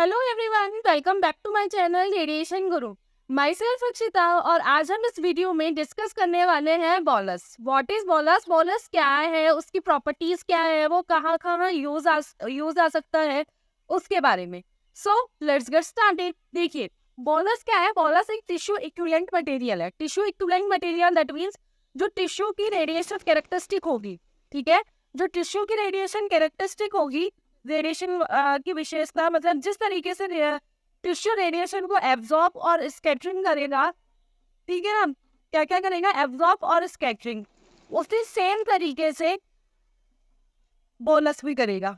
Hello everyone, welcome back to my channel radiation guru. My self Akshita और आज हम इस वीडियो में डिस्कस करने वाले हैं bolus. What is bolus? Bolus क्या है, उसकी प्रॉपर्टीज क्या है, वो कहाँ कहाँ यूज आ सकता है, उसके बारे में। So let's get started. देखिए, बोलस क्या है? बोलस एक टिश्यू इक्विवेलेंट मटेरियल है। Tissue equivalent material that means जो टिश्यू की रेडिएशन कैरेक्टरिस्टिक होगी, ठीक है, जो टिश्यू की रेडिएशन कैरेक्टरिस्टिक होगी, रेडिएशन की विशेषता, मतलब जिस तरीके से टिश्यू रेडिएशन को एब्जॉर्ब और स्कैटरिंग करेगा, ठीक है ना, क्या क्या करेगा? एब्जॉर्ब और स्कैटरिंग। उसी सेम तरीके से बोलस भी करेगा,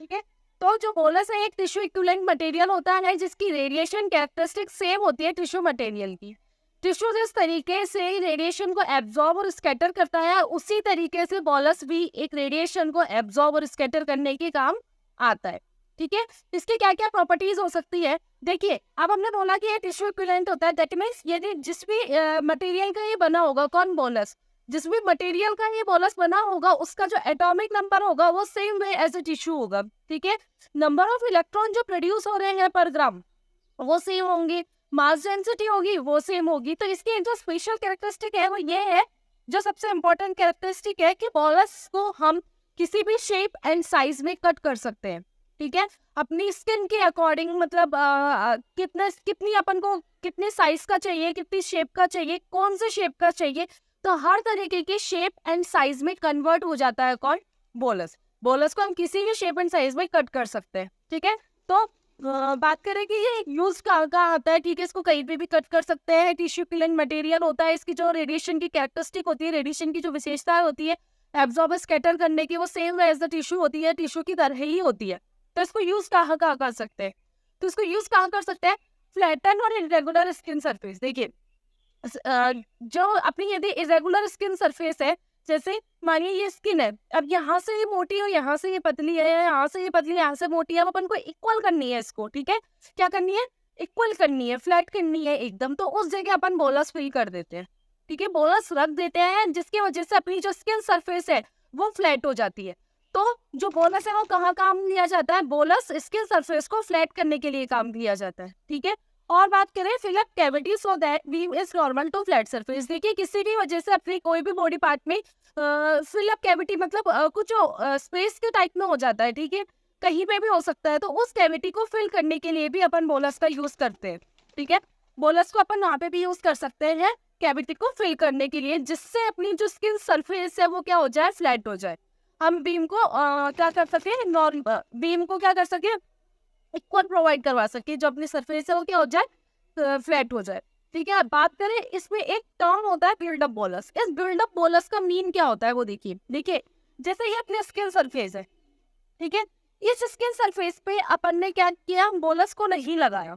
ठीक है। तो जो बोलस है एक टिश्यू इक्विवेलेंट मटेरियल होता है जिसकी रेडिएशन कैरेक्टरिस्टिक सेम होती है टिश्यू मटेरियल की। टिश्यू जिस तरीके से रेडिएशन को एब्जॉर्ब और स्कैटर करता है, उसी तरीके से बोलस भी एक रेडिएशन को एब्जॉर्ब और स्कैटर करने के काम आता है, ठीक है। इसकी क्या क्या प्रॉपर्टीज हो सकती है? देखिए, अब हमने बोला कि ये टिश्यू इक्विवेलेंट होता है, दैट मीन्स यदि जिस भी मटेरियल का ये बना होगा, कौन? बोलस। जिस भी मटेरियल का ये बोलस बना होगा, उसका जो एटॉमिक नंबर होगा वो same way as a tissue होगा, ठीक है। नंबर ऑफ इलेक्ट्रॉन जो प्रोड्यूस हो रहे हैं पर ग्राम, वो सेम होंगे। मास डेंसिटी होगी, वो सेम होगी। तो इसकी जो स्पेशल कैरेक्टरिस्टिक है वो ये है, जो सबसे इंपॉर्टेंट कैरेक्टरिस्टिक है, कि बोलस को हम किसी भी शेप एंड साइज में कट कर सकते हैं, ठीक है, अपनी स्किन के अकॉर्डिंग। मतलब कितनी अपन को कितने साइज का चाहिए, कितनी शेप का चाहिए, कौन से शेप का चाहिए, तो हर तरीके के शेप एंड साइज में कन्वर्ट हो जाता है कौन? बोलस। बोलस को हम किसी भी शेप एंड साइज में कट कर सकते हैं, ठीक है। तो बात करें कि ये यूज कहाँ आता है, ठीक है, इसको कहीं पे भी कट कर सकते हैं। टिश्यू इक्विवेलेंट मटेरियल होता है, इसकी जो रेडिएशन की कैरेक्टरिस्टिक होती है, रेडिएशन की जो विशेषताएं होती है एब्जॉर्ब स्कैटर करने की, वो सेम एज द टिश्यू होती है, टिश्यू की तरह ही होती है। तो इसको यूज कहाँ कहाँ कर सकते हैं? तो इसको यूज कहाँ कर सकते हैं? फ्लैटन और इरेगुलर स्किन सरफेस। देखिए, जो अपनी यदि इरेगुलर स्किन सरफेस है, जैसे मानिए ये स्किन है, अब यहाँ से ये मोटी है, यहाँ से ये पतली है, यहाँ से ये पतली, यहाँ से मोटी है, अब अपन को इक्वल करनी है इसको, ठीक है। क्या करनी है? इक्वल करनी है, फ्लैट करनी है एकदम। तो उस जगह अपन बोलस फिल कर देते हैं, ठीक है, बोलस रख देते हैं, जिसकी वजह से अपनी जो स्किन सरफेस है वो फ्लैट हो जाती है। तो जो बोलस है वो कहाँ काम लिया जाता है? बोलस स्किन सरफेस को फ्लैट करने के लिए काम लिया जाता है, ठीक है। और बात करें fill up cavity so that beam is normal to flat surface. देखिए, किसी भी वजह से अपनी कोई भी बॉडी पार्ट में फिल अप कैविटी, मतलब कुछ स्पेस के टाइप में हो जाता है, ठीक है, कहीं पे भी हो सकता है, तो उस कैविटी को फिल करने के लिए भी अपन बोलस का यूज करते हैं, ठीक है। बोलस को अपन वहाँ पे भी यूज कर सकते हैं कैविटी को फिल करने के लिए, जिससे अपनी जो स्किन सरफेस है वो क्या हो जाए? फ्लैट हो जाए। हम बीम को क्या कर सके? नॉर्मल बीम को क्या कर सके? इक्वल प्रोवाइड करवा सके, जो अपनी सरफेस है वो क्या हो जाए? फ्लैट हो जाए, ठीक है। बात करें, इसमें एक टर्म होता है बिल्डअप बोलस। इस बिल्डअप बोलस का मीन क्या होता है वो देखिए। देखिए, जैसे ये अपनी स्किन सरफेस है, ठीक है, इस स्किन सरफेस पे अपन ने क्या किया? बोलस को नहीं लगाया।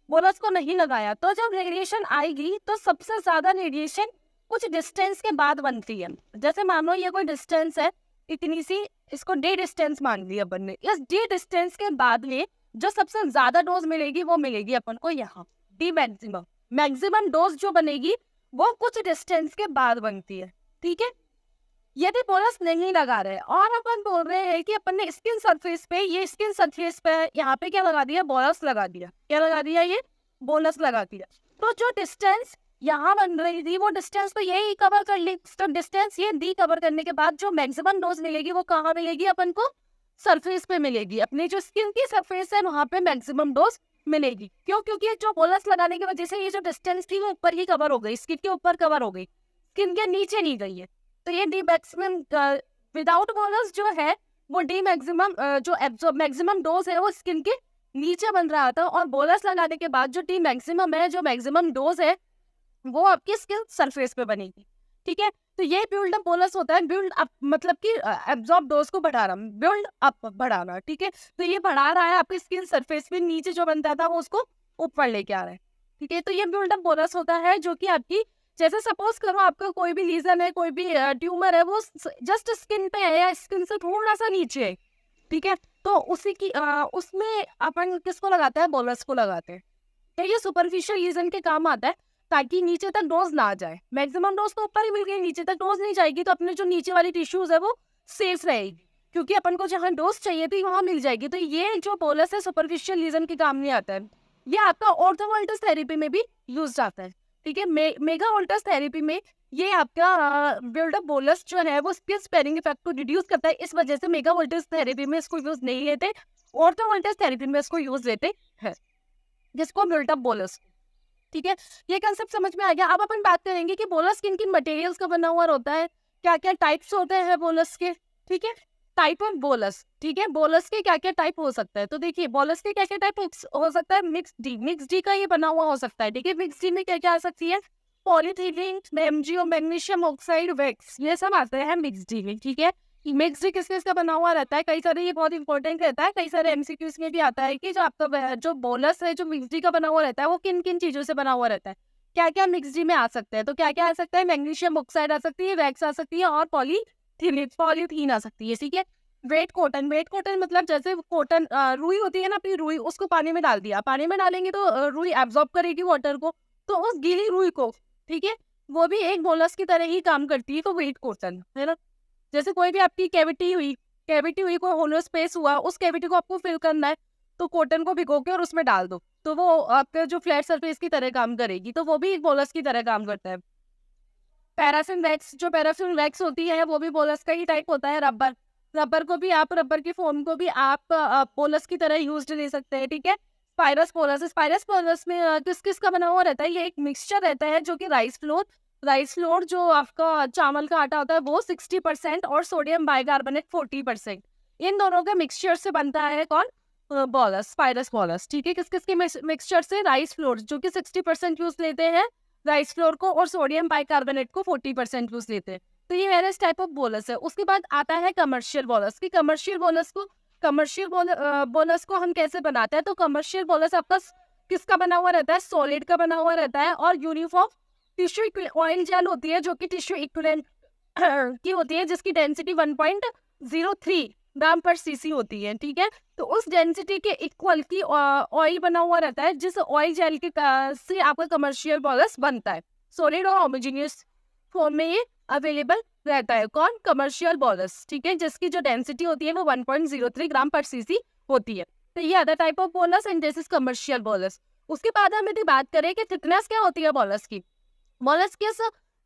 बोलस को नहीं लगाया तो जब रेडिएशन आएगी तो सबसे ज्यादा रेडिएशन कुछ डिस्टेंस के बाद बनती है। जैसे मान लो ये कोई डिस्टेंस है, इतनी सी, इसको डी डिस्टेंस मान लिया अपन ने। इस डी डिस्टेंस के बाद में जो सबसे ज्यादा डोज मिलेगी वो मिलेगी अपन को यहाँ, डी मैक्सिमम। मैक्सिमम डोज जो बनेगी वो कुछ डिस्टेंस के बाद बनती है, ठीक है। यदि बोलस नहीं लगा रहे और अपन बोल रहे हैं कि अपन ने स्किन सरफेस पे, ये स्किन सरफेस पे यहाँ पे क्या लगा दिया? बोलस लगा दिया। क्या लगा दिया? ये बोलस लगा दिया। तो जो डिस्टेंस यहाँ बन रही थी वो डिस्टेंस तो यही कवर कर ली। तो डिस्टेंस ये डी कवर करने के बाद जो मैक्सिमम डोज मिलेगी वो कहाँ मिलेगी अपन को? सरफेस पे मिलेगी। अपनी जो स्किन की सरफेस है वहां पे मैक्सिमम डोज मिलेगी। क्यों? क्योंकि जो बोलस लगाने की वजह से ये जो डिस्टेंस थी वो ऊपर ही कवर हो गई, स्किन के ऊपर कवर हो गई, स्किन के नीचे नहीं गई है। तो ये डी मैक्सिमम विदाउट बोलस जो है वो डी मैक्सिमम जो एब्जॉर्ब मैक्सिमम डोज है वो स्किन के नीचे बन रहा था, और बोलस लगाने के बाद जो डी मैक्सिमम है, जो मैक्सिमम डोज है, वो आपकी स्किन सरफेस पे बनेगी, ठीक है। तो ये बिल्ड अप बोलस होता है। बिल्ड अप मतलब कि एब्जॉर्ब डोज को बढ़ा रहा, बिल्ड अप बढ़ाना, ठीक है। तो ये बढ़ा रहा है आपकी स्किन सरफेस पे, नीचे जो बनता था वो उसको ऊपर लेके आ रहा है, ठीक है। तो ये बिल्ड अप बोलस होता है, जो कि आपकी, जैसे सपोज करो आपका कोई भी लीजन है, कोई भी ट्यूमर है, वो जस्ट स्किन पे है या स्किन से थोड़ा सा नीचे है, ठीक है। तो उसी की उसमें अपन किसको लगाते हैं? बोलस को लगाते हैं। तो ये सुपरफिशियल लीजन के काम आता है, ताकि नीचे तक डोज ना जाए। मैक्सिमम डोज तो ऊपर ही मिल गई, नीचे तक डोज नहीं जाएगी, तो अपने जो नीचे वाली टिश्यूज है वो सेफ रहेगी, क्योंकि अपन को जहाँ डोज चाहिए थी वहाँ मिल जाएगी। तो ये जो बोलस है सुपरफिशियल लीजन के काम नहीं आता है। ये आपका ऑर्थोवोल्टास थेरेपी में भी यूज आता है, ठीक है। मेगा वोल्टास थेरेपी में ये आपका बिल्डअप बोलस जो है वो स्किन स्पेरिंग इफेक्ट को रिड्यूस करता है, इस वजह से मेगा वोल्टास थेरेपी में इसको यूज नहीं लेते, ऑर्थोवोल्टास थेरेपी में इसको यूज लेते हैं, जिसको बिल्डअप बोलस, ठीक है। ये कंसेप्ट समझ में आ गया। अब अपन बात करेंगे कि बोलस किन किन मटेरियल्स का बना हुआ होता है, क्या क्या टाइप्स होते हैं बोलस के, ठीक है। टाइप ऑफ बोलस, ठीक है, बोलस के क्या क्या टाइप हो सकता है। तो देखिए बोलस के क्या क्या टाइप हो सकता है। मिक्स डी का ये बना हुआ हो सकता है, ठीक है। मिक्स डी में क्या क्या आ सकती है, पॉलीथीलिन, एमजीओ, मैग्नीशियम ऑक्साइड, वैक्स, ये सब आते हैं मिक्स डी में, ठीक है। मिक्स डी किस किस का बना हुआ रहता है, कई सारे, ये बहुत इंपॉर्टेंट रहता है, कई सारे एमसीक्यूज में भी आता है कि जो आपका जो बोलस है जो मिक्स डी का बना हुआ रहता है वो किन किन चीजों से बना हुआ रहता है, क्या क्या मिक्स डी में आ सकता है। तो क्या क्या आ सकता है, मैग्नीशियम ऑक्साइड आ सकती है, वैक्स आ सकती है, और पॉलीथीन आ सकती है, ठीक है। वेट कॉटन मतलब जैसे कॉटन रुई होती है ना, अपनी रुई, उसको पानी में डाल दिया, पानी में डालेंगे तो रुई एब्जॉर्ब करेगी वाटर को, तो उस गीली रुई को, ठीक है, वो भी एक बोलस की तरह ही काम करती है। तो वेट कॉटन है ना, जैसे कोई भी आपकी कैविटी हुई, कोई होलो स्पेस हुआ, उस कैविटी को आपको फिल करना है, तो कॉटन को भिगो के और उसमें डाल दो, तो वो आपका जो फ्लैट सरफेस की तरह काम करेगी, तो वो भी एक बोलस की तरह काम करता है। पैराफिन वैक्स, जो पैराफिन वैक्स होती है वो भी बोलस का ही टाइप होता है। रबर की फोम को भी आप बोलस की तरह यूज ले सकते हैं, ठीक है। स्पाइरस बोलस में किस किस का बना हुआ रहता है, ये एक मिक्सचर रहता है जो कि राइस फ्लोर जो आपका चावल का आटा होता है वो 60% और सोडियम बाइकार्बोनेट 40%, इन दोनों के मिक्सचर से बनता है कौन, बोलस, स्पाइरस बोलस, ठीक है। किस किस के मिक्सचर से, राइस फ्लोर जो कि 60% यूज लेते हैं राइस फ्लोर को, और सोडियम बाइकार्बोनेट को 40% यूज लेते हैं। तो ये वेरियस टाइप ऑफ बोलस है। उसके बाद आता है कमर्शियल बोलस की। बोलस को हम कैसे बनाते हैं, तो कमर्शियल बोलस आपका किसका बना हुआ रहता है, सॉलिड का बना हुआ रहता है, और यूनिफॉर्म टिश्यू ऑयल जेल होती है जो कि टिश्यू इक्विवेलेंट की होती है, जिसकी डेंसिटी 1.03 ग्राम पर सीसी होती है, ठीक है। तो उस डेंसिटी के इक्वल की ऑयल बना हुआ रहता है, जिस ऑयल जेल के से आपका कमर्शियल बोलस बनता है। सॉलिड और होमोजेनियस फॉर्म में ये अवेलेबल रहता है, कौन, कमर्शियल बोलस, ठीक है, जिसकी जो डेंसिटी होती है वो 1.03 ग्राम पर सीसी होती है। तो ये other type of bolus and this is commercial bolus. उसके बाद हम यदि बात करें कि थिकनेस क्या होती है बोलस की, बोलस किस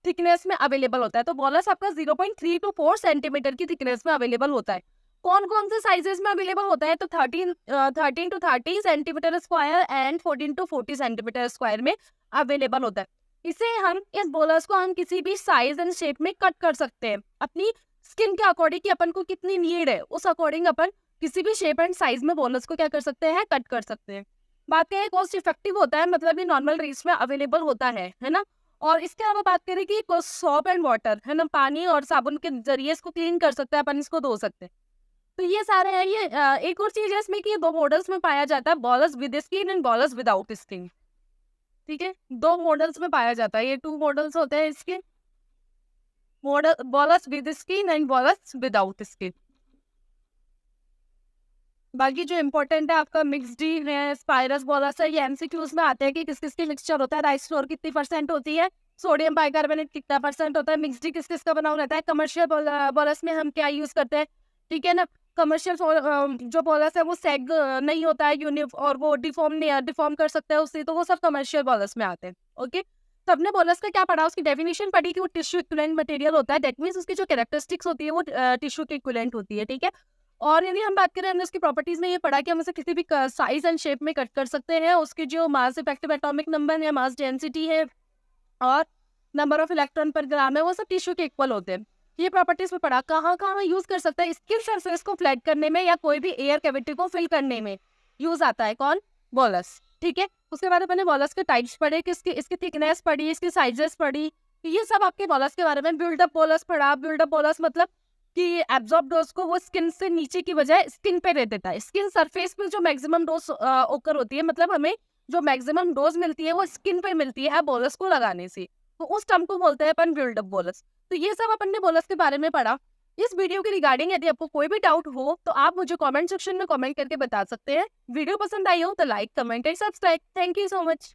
थिकनेस में अवेलेबल होता है, तो बोलस आपका 0.3 to 4 सेंटीमीटर की थिकनेस में अवेलेबल होता है। कौन कौन से साइजेस में अवेलेबल होता है, तो 13 to 30 centimetre square and 14 to 40 centimetre square में अवेलेबल होता है। इस बोलस को हम किसी भी साइज एंड शेप में कट कर सकते हैं, अपनी स्किन के अकॉर्डिंग कि अपन को कितनी नीड है उस अकॉर्डिंग अपन किसी भी शेप एंड साइज में बोलस को क्या कर सकते हैं, कट कर सकते हैं। बात करें कॉस्ट इफेक्टिव होता है, मतलब ये नॉर्मल रेट्स में अवेलेबल होता है ना। और इसके अलावा बात करें कि सोप एंड वाटर है ना, पानी और साबुन के जरिए इसको क्लीन कर सकते हैं, अपन इसको धो सकते हैं। तो ये सारे हैं। ये एक और चीज है इसमें कि दो मॉडल्स में पाया जाता है, bolus with skin and bolus without skin, ठीक है। दो मॉडल्स में पाया जाता है, ये 2 मॉडल्स होते हैं इसके, model bolus with skin and bolus without skin. बाकी जो इम्पोर्टेंट है आपका मिक्स डी है, स्पाइरस बोलस है, ये एमसीक्यूज में आते हैं कि किस किस की मिक्सचर होता है, राइस फ्लोर कितनी % होती है, सोडियम बाइकार्बोनेट कितना % होता है, मिक्स डी किस किस का बना हुआ रहता है, कमर्शियल बोलस में हम क्या यूज करते हैं, ठीक है ना। कमर्शियल जो बोलस है वो सेग नहीं होता है यूनिफ, और वो डिफॉर्म कर सकता है उससे, तो वो सब कमर्शियल बोलस में आते हैं, ओके। तो हमने बोलस का क्या पढ़ा, उसकी डेफिनेशन पढ़ी कि वो टिश्यू इक्विवेलेंट मटेरियल होता है, दैट मींस उसकी जो कैरेक्टरिस्टिक्स होती है वो टिश्यू के इक्विवेलेंट होती है, ठीक है। और यदि हम बात करें, हमने उसकी प्रॉपर्टीज में ये पढ़ा कि हम उसे किसी भी साइज एंड शेप में कट कर सकते हैं, उसकी जो मास इफेक्टिव एटॉमिक नंबर है, मास डेंसिटी है, और नंबर ऑफ इलेक्ट्रॉन पर ग्राम है, वो सब टिश्यू के इक्वल होते हैं। ये प्रॉपर्टीज में पढ़ा। कहाँ कहाँ यूज कर सकता है, स्किन सरफेस को फ्लैट करने में या कोई भी एयर कैविटी को फिल करने में यूज आता है, कौन, बोलस, ठीक है। उसके बाद अपने बोलस के टाइप्स पढ़े, इसकी थिकनेस पढ़ी, इसकी साइजेस पढ़ी, ये सब आपके बोलस के बारे में। बिल्डअप बोलस पढ़ा, बिल्डअप बोलस मतलब कि एब्जॉर्ब डोज को वो स्किन से नीचे की बजाय स्किन पे दे देता है, स्किन सरफेस पे जो मैक्सिमम डोज ओकर होती है, मतलब हमें जो मैक्सिमम डोज मिलती है वो स्किन पे मिलती है बोलस को लगाने से, तो उस टर्म को बोलते हैं अपन बिल्डअप बोलस। तो ये सब अपन ने बोलस के बारे में पढ़ा। इस वीडियो के रिगार्डिंग यदि आपको कोई भी डाउट हो तो आप मुझे कमेंट सेक्शन में कमेंट करके बता सकते हैं। वीडियो पसंद आई हो तो like, comment and subscribe. Thank you so much.